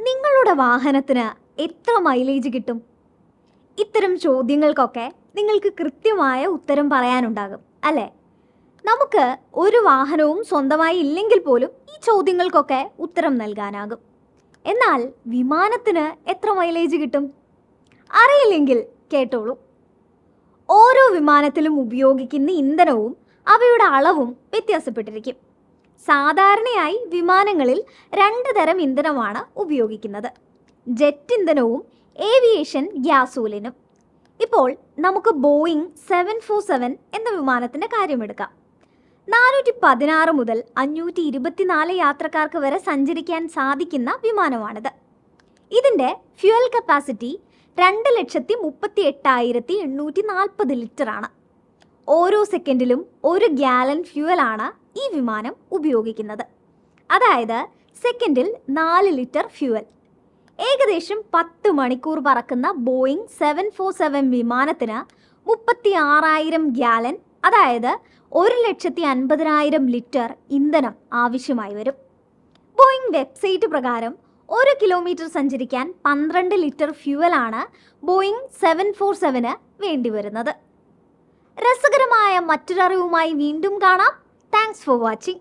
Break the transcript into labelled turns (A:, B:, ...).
A: നിങ്ങളുടെ വാഹനത്തിന് എത്ര മൈലേജ് കിട്ടും? ഇത്തരം ചോദ്യങ്ങൾക്കൊക്കെ നിങ്ങൾക്ക് കൃത്യമായ ഉത്തരം പറയാനുണ്ടാകും അല്ലേ? നമുക്ക് ഒരു വാഹനവും സ്വന്തമായി ഇല്ലെങ്കിൽ പോലും ഈ ചോദ്യങ്ങൾക്കൊക്കെ ഉത്തരം നൽകാനാകും. എന്നാൽ വിമാനത്തിന് എത്ര മൈലേജ് കിട്ടും? അറിയില്ലെങ്കിൽ കേട്ടോളൂ. ഓരോ വിമാനത്തിലും ഉപയോഗിക്കുന്ന ഇന്ധനവും അവയുടെ അളവും വ്യത്യാസപ്പെട്ടിരിക്കും. സാധാരണയായി വിമാനങ്ങളിൽ 2 തരം ഇന്ധനമാണ് ഉപയോഗിക്കുന്നത്: ജെറ്റ് ഇന്ധനവും ഏവിയേഷൻ ഗ്യാസോലിനും. ഇപ്പോൾ നമുക്ക് ബോയിങ് 747 എന്ന വിമാനത്തിൻ്റെ കാര്യമെടുക്കാം. 416 മുതൽ 524 യാത്രക്കാർക്ക് വരെ സഞ്ചരിക്കാൻ സാധിക്കുന്ന വിമാനമാണിത്. ഇതിൻ്റെ ഫ്യുവൽ കപ്പാസിറ്റി 2,38,840 ലിറ്ററാണ്. ഓരോ സെക്കൻഡിലും 1 ഗാലൻ ഫ്യുവലാണ് ഈ വിമാനം ഉപയോഗിക്കുന്നത്. അതായത് സെക്കൻഡിൽ 4 ലിറ്റർ ഫ്യുവൽ. ഏകദേശം 10 മണിക്കൂർ പറക്കുന്ന ബോയിങ് 747 വിമാനത്തിന് 36,000 ഗാലൻ, അതായത് 1,50,000 ലിറ്റർ ഇന്ധനം ആവശ്യമായി വരും. ബോയിങ് വെബ്സൈറ്റ് പ്രകാരം 1 കിലോമീറ്റർ സഞ്ചരിക്കാൻ 12 ലിറ്റർ ഫ്യുവലാണ് ബോയിങ് 747 വേണ്ടിവരുന്നത്. രസകരമായ മറ്റൊരറിവുമായി വീണ്ടും കാണാം. Thanks for watching.